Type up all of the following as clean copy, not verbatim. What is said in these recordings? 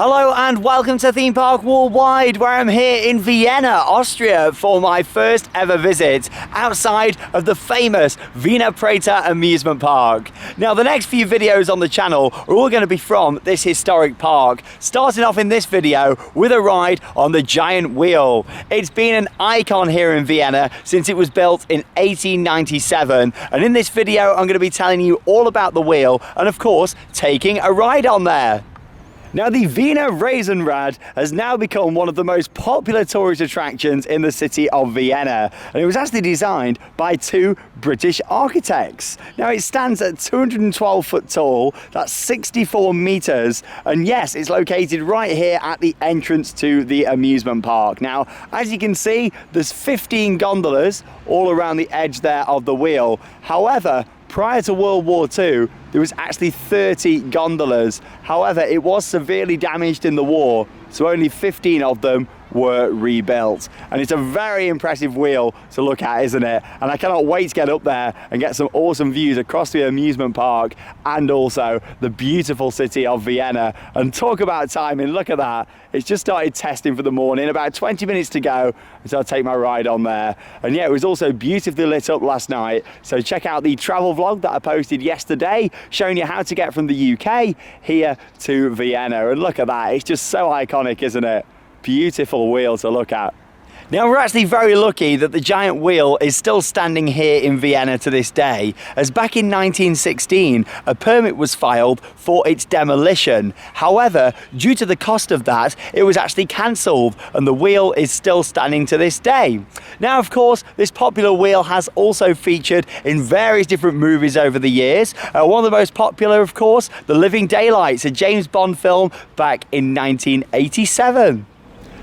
Hello and welcome to Theme Park Worldwide, where I'm here in Vienna, Austria for my first ever visit outside of the famous Wiener Prater amusement park. Now the next few videos on the channel are all going to be from this historic park, starting off in this video with a ride on the giant wheel. It's been an icon here in Vienna since it was built in 1897, and in this video I'm going to be telling you all about the wheel and of course taking a ride on there. Now the Wiener Riesenrad has now become one of the most popular tourist attractions in the city of Vienna, and it was actually designed by two British architects. Now it stands at 212 foot tall, that's 64 meters, and yes, it's located right here at the entrance to the amusement park. Now as you can see, there's 15 gondolas all around the edge there of the wheel. However, prior to World War II, there was actually 30 gondolas. However, it was severely damaged in the war, so only 15 of them were rebuilt. And it's a very impressive wheel to look at, isn't it? And I cannot wait to get up there and get some awesome views across the amusement park and also the beautiful city of Vienna. And talk about timing, look at that. It's just started testing for the morning, about 20 minutes to go until I take my ride on there. And yeah, it was also beautifully lit up last night. So check out the travel vlog that I posted yesterday, showing you how to get from the UK here to Vienna. And look at that, it's just so iconic, isn't it? Beautiful wheel to look at. Now we're actually very lucky that the giant wheel is still standing here in Vienna to this day, as back in 1916 a permit was filed for its demolition. However, due to the cost of that, it was actually cancelled and the wheel is still standing to this day. Now of course, this popular wheel has also featured in various different movies over the years. One of the most popular, of course, The Living Daylights, a James Bond film back in 1987.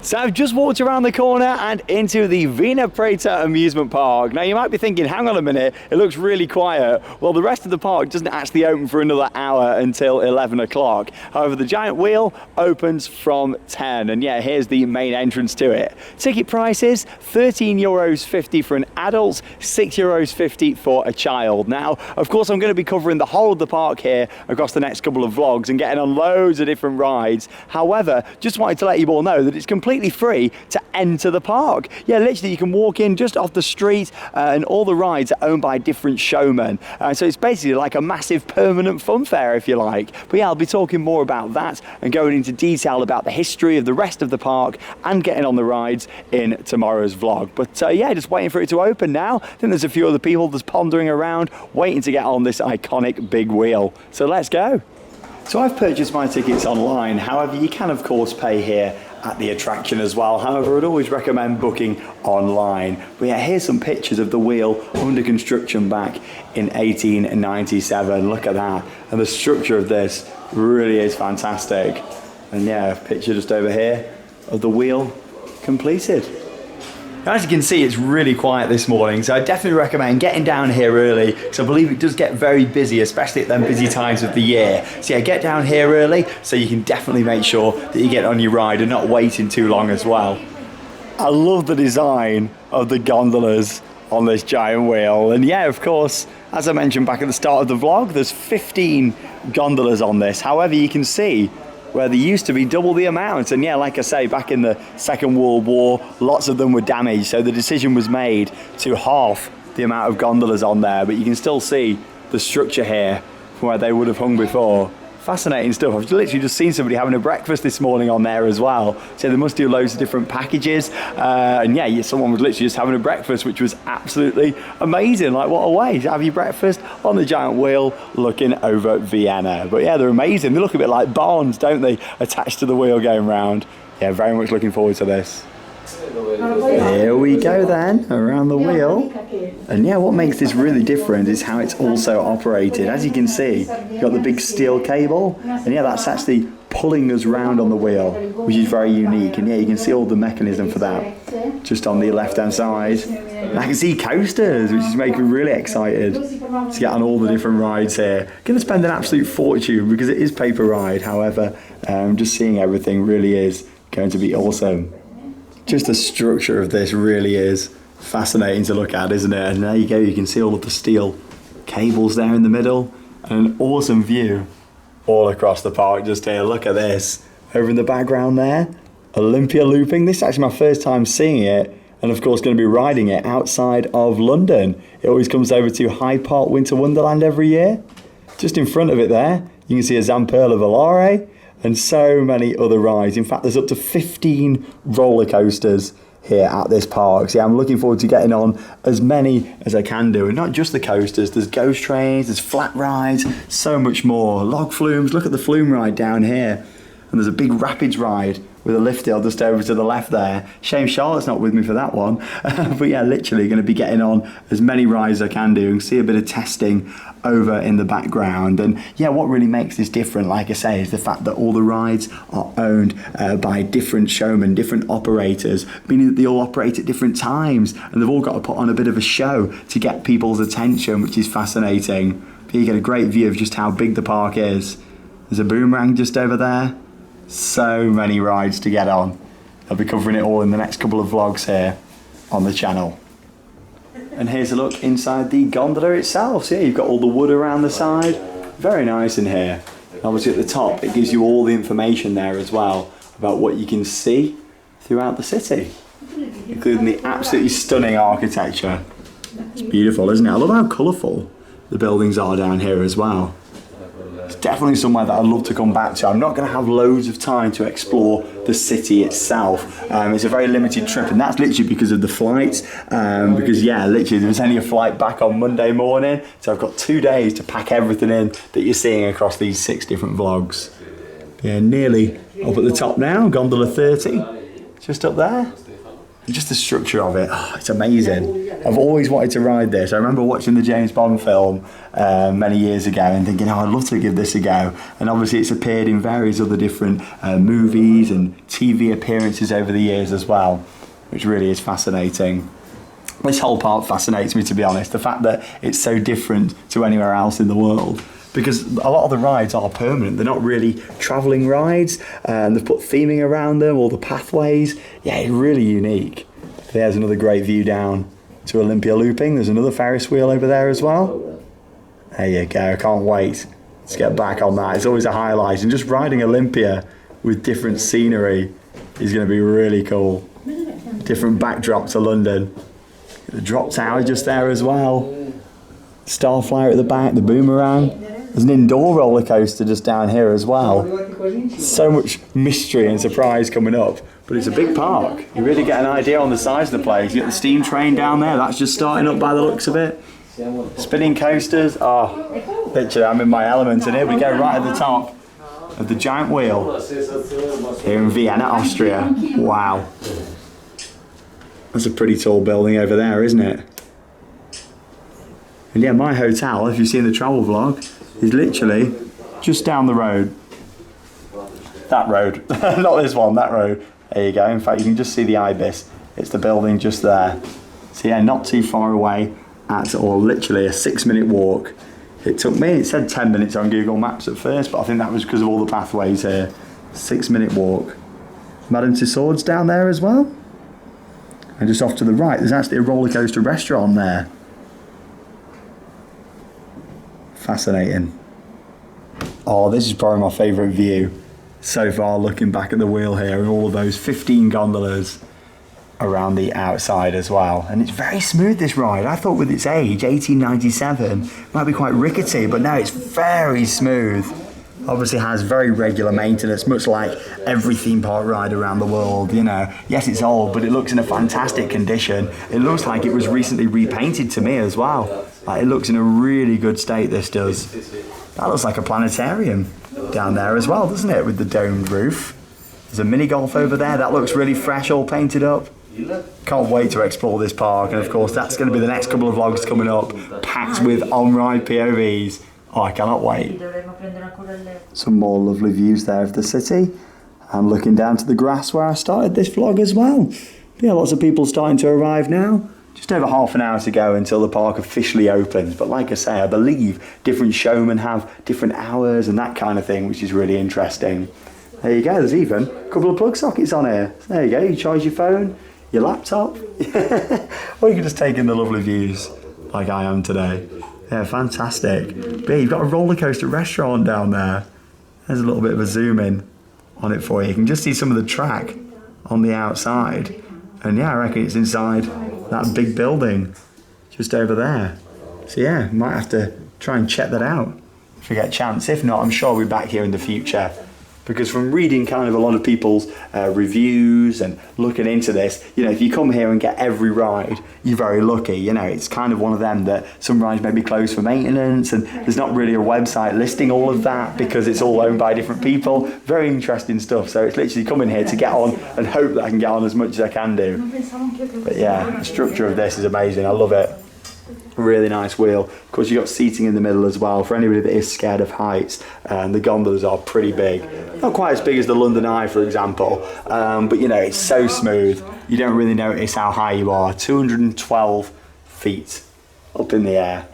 So I've just walked around the corner and into the Wiener Prater amusement park. Now you might be thinking, hang on a minute, it looks really quiet. Well, the rest of the park doesn't actually open for another hour until 11 o'clock. However, the giant wheel opens from 10. And yeah, here's the main entrance to it. Ticket prices, €13.50 for an adult, €6.50 for a child. Now, of course, I'm going to be covering the whole of the park here across the next couple of vlogs and getting on loads of different rides. However, just wanted to let you all know that it's completely free to enter the park. Yeah, literally you can walk in just off the street and all the rides are owned by different showmen. So it's basically like a massive permanent fun fair, if you like. But yeah, I'll be talking more about that and going into detail about the history of the rest of the park and getting on the rides in tomorrow's vlog. But yeah, just waiting for it to open now. I think there's a few other people just pondering around, waiting to get on this iconic big wheel. So let's go. So I've purchased my tickets online. However, you can of course pay here at the attraction as well. However, I'd always recommend booking online. But yeah, here's some pictures of the wheel under construction back in 1897. Look at that. And the structure of this really is fantastic. And yeah, a picture just over here of the wheel completed. As you can see, it's really quiet this morning, so I definitely recommend getting down here early, because I believe it does get very busy, especially at them busy times of the year. So yeah, get down here early so you can definitely make sure that you get on your ride and not waiting too long as well. I love the design of the gondolas on this giant wheel. And yeah, of course, as I mentioned back at the start of the vlog, there's 15 gondolas on this. However, you can see where there used to be double the amount. And yeah, like I say, back in the Second World War, lots of them were damaged. So the decision was made to halve the amount of gondolas on there, but you can still see the structure here from where they would have hung before. Fascinating stuff. I've literally just seen somebody having a breakfast this morning on there as well. So they must do loads of different packages. And yeah, someone was literally just having a breakfast, which was absolutely amazing. Like, what a way to have your breakfast on the giant wheel looking over Vienna. But yeah, they're amazing. They look a bit like barns, don't they, attached to the wheel going round. Yeah, very much looking forward to this. Here we go then, around the wheel. And yeah, what makes this really different is how it's also operated. As you can see, you've got the big steel cable, and yeah, that's actually pulling us round on the wheel, which is very unique. And yeah, you can see all the mechanism for that just on the left hand side. And I can see coasters, which is making me really excited to get on all the different rides here. Going to spend an absolute fortune because it is pay per ride. However, just seeing everything really is going to be awesome. Just the structure of this really is fascinating to look at, isn't it? And there you go, you can see all of the steel cables there in the middle and an awesome view all across the park just here. Look at this. over in the background there. Olympia looping. This is actually my first time seeing it, and of course going to be riding it outside of London. It always comes over to Hyde Park Winter Wonderland every year. Just in front of it there, you can see a Zamperla Volare and so many other rides. In fact, there's up to 15 roller coasters here at this park. So yeah, I'm looking forward to getting on as many as I can do. And not just the coasters, there's ghost trains, there's flat rides, so much more. Log flumes, look at the flume ride down here. And there's a big rapids ride with a lift hill just over to the left there. Shame Charlotte's not with me for that one. But yeah, literally going to be getting on as many rides as I can do and see a bit of testing over in the background. And yeah, what really makes this different, like I say, is the fact that all the rides are owned by different showmen, different operators, meaning that they all operate at different times and they've all got to put on a bit of a show to get people's attention, which is fascinating. Here you get a great view of just how big the park is. There's a boomerang just over there. So many rides to get on. I'll be covering it all in the next couple of vlogs here on the channel. And here's a look inside the gondola itself. So yeah, you've got all the wood around the side. Very nice in here. And obviously at the top it gives you all the information there as well about what you can see throughout the city, including the absolutely stunning architecture. It's beautiful, isn't it? I love how colourful the buildings are down here as well. It's definitely somewhere that I'd love to come back to. I'm not going to have loads of time to explore the city itself. It's a very limited trip, and that's literally because of the flights. Because yeah, literally there was only a flight back on Monday morning, so I've got 2 days to pack everything in that you're seeing across these 6 different vlogs. Yeah, nearly up at the top now, gondola 30, just up there. And just the structure of it, oh, it's amazing. I've always wanted to ride this. I remember watching the James Bond film many years ago and thinking, oh, I'd love to give this a go. And obviously it's appeared in various other different movies and TV appearances over the years as well, which really is fascinating. This whole park fascinates me, to be honest. The fact that it's so different to anywhere else in the world. Because a lot of the rides are permanent. They're not really travelling rides. They've put theming around them, all the pathways. Yeah, it's really unique. There's another great view down to Olympia looping. There's another Ferris wheel over there as well. There you go, I can't wait to get back on that. It's always a highlight. And just riding Olympia with different scenery is going to be really cool. Different backdrop to London. The drop tower just there as well. Starflyer at the back, the boomerang. There's an indoor roller coaster just down here as well. So much mystery and surprise coming up, but it's a big park. You really get an idea on the size of the place. You get the steam train down there, that's just starting up by the looks of it. Spinning coasters, oh, literally I'm in my element, and here we go right at the top of the giant wheel here in Vienna, Austria. Wow. That's a pretty tall building over there, isn't it? And yeah, my hotel, if you've seen the travel vlog, is literally just down the road. That road, not this one, that road. There you go. In fact, you can just see the Ibis. It's the building just there. So yeah, not too far away at all. Literally a 6-minute walk. It took me, it said 10 minutes on Google Maps at first, but I think that was because of all the pathways here. 6-minute walk. Madame Tussauds down there as well. And just off to the right, there's actually a roller coaster restaurant there. Fascinating. Oh, this is probably my favourite view so far, looking back at the wheel here and all of those 15 gondolas around the outside as well. And it's very smooth, this ride. I thought with its age, 1897, it might be quite rickety, but now it's very smooth. Obviously has very regular maintenance, much like every theme park ride around the world, you know. Yes, it's old, but it looks in a fantastic condition. It looks like it was recently repainted to me as well. Like, it looks in a really good state, this does. That looks like a planetarium down there as well, doesn't it, with the domed roof. There's a mini golf over there. That looks really fresh, all painted up. Can't wait to explore this park, and of course that's going to be the next couple of vlogs coming up, packed with on-ride POVs. Oh, I cannot wait. Some more lovely views there of the city. I'm looking down to the grass where I started this vlog as well. Yeah, lots of people starting to arrive now. Just over half an hour to go until the park officially opens. But like I say, I believe different showmen have different hours and that kind of thing, which is really interesting. There you go, there's even a couple of plug sockets on here. There you go, you charge your phone, your laptop, or you can just take in the lovely views like I am today. Yeah, fantastic. But yeah, you've got a roller coaster restaurant down there. There's a little bit of a zoom in on it for you. You can just see some of the track on the outside. And yeah, I reckon it's inside that big building just over there. So yeah, might have to try and check that out if we get a chance. If not, I'm sure I'll be back here in the future. Because from reading kind of a lot of people's reviews and looking into this, you know, if you come here and get every ride, you're very lucky. You know, it's kind of one of them that some rides may be closed for maintenance and there's not really a website listing all of that because it's all owned by different people. Very interesting stuff. So it's literally coming here to get on and hope that I can get on as much as I can do. But yeah, the structure of this is amazing. I love it. Really nice wheel. Of course, you've got seating in the middle as well for anybody that is scared of heights. And the gondolas are pretty big. Not quite as big as the London Eye, for example, but you know, it's so smooth. You don't really notice how high you are. 212 feet up in the air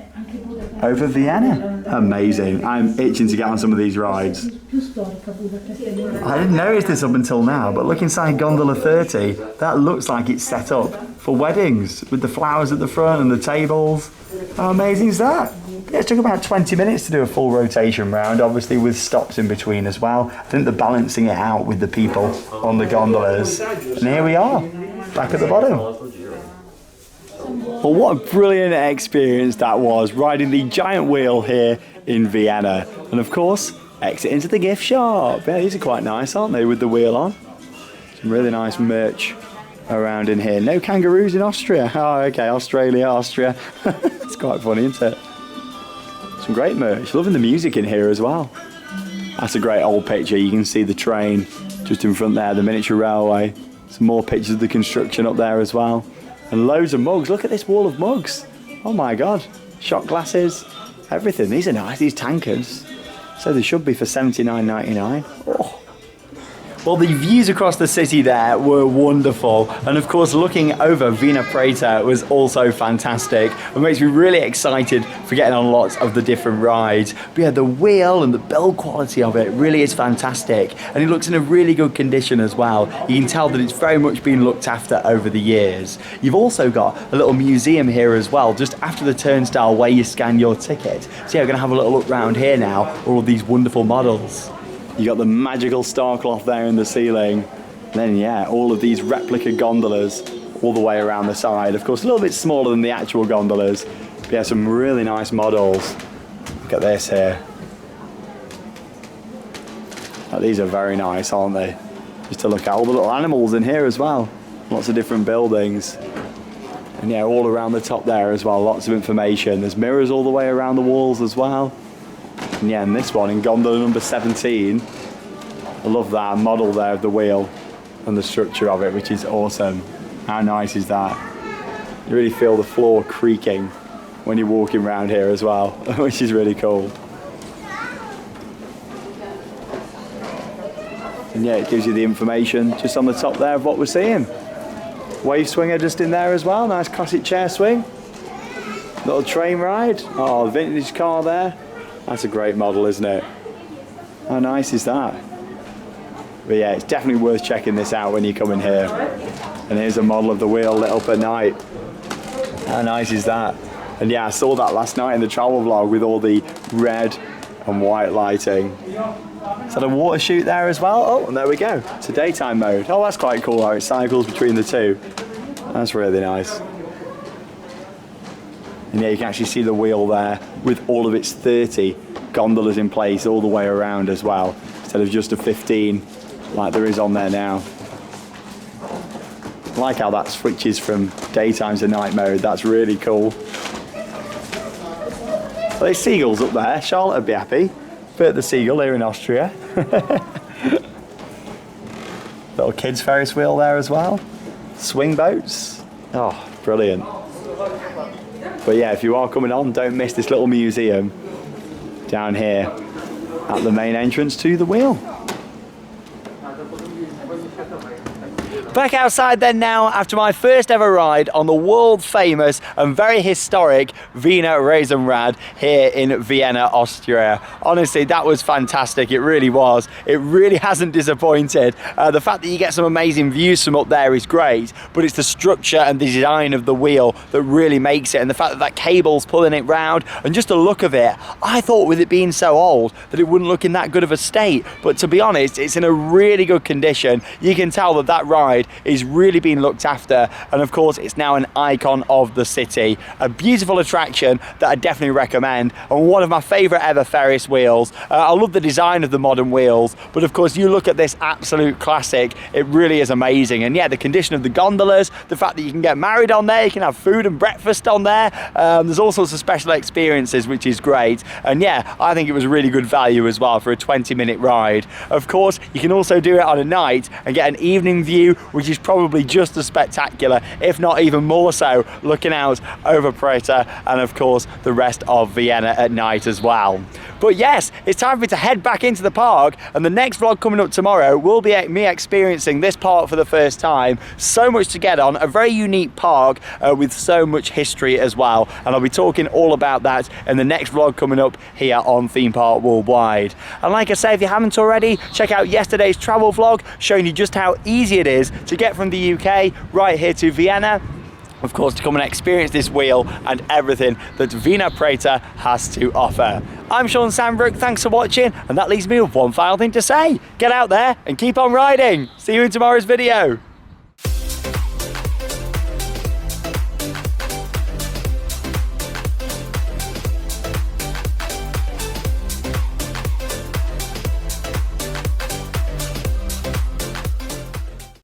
over Vienna. Amazing. I'm itching to get on some of these rides. I didn't notice this up until now, but look inside Gondola 30. That looks like it's set up for weddings with the flowers at the front and the tables. How amazing is that? Yeah, it took about 20 minutes to do a full rotation round, obviously with stops in between as well. I think they're balancing it out with the people on the gondolas. And here we are, back at the bottom. Well, what a brilliant experience that was, riding the giant wheel here in Vienna. And of course, exit into the gift shop. Yeah, these are quite nice, aren't they, with the wheel on? Some really nice merch around in here. No kangaroos in Austria. Oh, okay, Australia, Austria. It's quite funny, isn't it? Some great merch. Loving the music in here as well. That's a great old picture. You can see the train just in front there, the miniature railway. Some more pictures of the construction up there as well. And loads of mugs. Look at this wall of mugs. Oh my God. Shot glasses, everything. These are nice, these tankards. So they should be for $79.99. Oh. Well, the views across the city there were wonderful. And of course, looking over Wiener Prater was also fantastic. It makes me really excited for getting on lots of the different rides. But yeah, the wheel and the build quality of it really is fantastic. And it looks in a really good condition as well. You can tell that it's very much been looked after over the years. You've also got a little museum here as well, just after the turnstile where you scan your ticket. So yeah, we're gonna have a little look around here now, all of these wonderful models. You got the magical star cloth there in the ceiling. And then yeah, all of these replica gondolas all the way around the side. Of course, a little bit smaller than the actual gondolas. But yeah, some really nice models. Look at this here. Oh, these are very nice, aren't they? Just to look at all the little animals in here as well. Lots of different buildings. And yeah, all around the top there as well, lots of information. There's mirrors all the way around the walls as well. And yeah, and this one in gondola number 17, I love that model there of the wheel and the structure of it, which is awesome. How nice is that? You really feel the floor creaking when you're walking around here as well, which is really cool. And yeah, it gives you the information just on the top there of what we're seeing. Wave swinger just in there as well, nice classic chair swing. Little train ride, oh, vintage car there. That's a great model, isn't it? How nice is that? But yeah, it's definitely worth checking this out when you come in here. And here's a model of the wheel lit up at night. How nice is that? And yeah, I saw that last night in the travel vlog with all the red and white lighting. Is that a water chute there as well? Oh, and there we go. It's a daytime mode. Oh, that's quite cool how it cycles between the two. That's really nice. And yeah, you can actually see the wheel there with all of its 30 gondolas in place all the way around as well, instead of just a 15 like there is on there now. I like how that switches from daytime to night mode. That's really cool. Well, there's seagulls up there. Charlotte would be happy. Bert the seagull here in Austria. Little kids Ferris wheel there as well. Swing boats. Oh, brilliant. But yeah, if you are coming on, don't miss this little museum down here at the main entrance to the wheel. Back outside then now after my first ever ride on the world famous and very historic Wiener Riesenrad here in Vienna, Austria. Honestly, that was fantastic. It really was. It really hasn't disappointed. The fact that you get some amazing views from up there is great, but it's the structure and the design of the wheel that really makes it, and the fact that that cable's pulling it round, and just the look of it. I thought with it being so old that it wouldn't look in that good of a state, but to be honest, it's in a really good condition. You can tell that that ride is really being looked after, and of course it's now an icon of the city. A beautiful attraction that I definitely recommend, and one of my favourite ever Ferris wheels. I love the design of the modern wheels, but of course you look at this absolute classic, it really is amazing. And yeah, the condition of the gondolas, the fact that you can get married on there, you can have food and breakfast on there, there's all sorts of special experiences, which is great. And yeah, I think it was really good value as well for a 20-minute ride. Of course, you can also do it on a night and get an evening view, which is probably just as spectacular, if not even more so, looking out over Prater and of course the rest of Vienna at night as well. But yes, it's time for me to head back into the park, and the next vlog coming up tomorrow will be me experiencing this park for the first time. So much to get on, a very unique park with so much history as well, and I'll be talking all about that in the next vlog coming up here on Theme Park Worldwide. And like I say, if you haven't already, check out yesterday's travel vlog showing you just how easy it is to get from the UK right here to Vienna, of course, to come and experience this wheel and everything that Wiener Prater has to offer. I'm Sean Sandbrook, thanks for watching, and that leaves me with one final thing to say. Get out there and keep on riding. See you in tomorrow's video.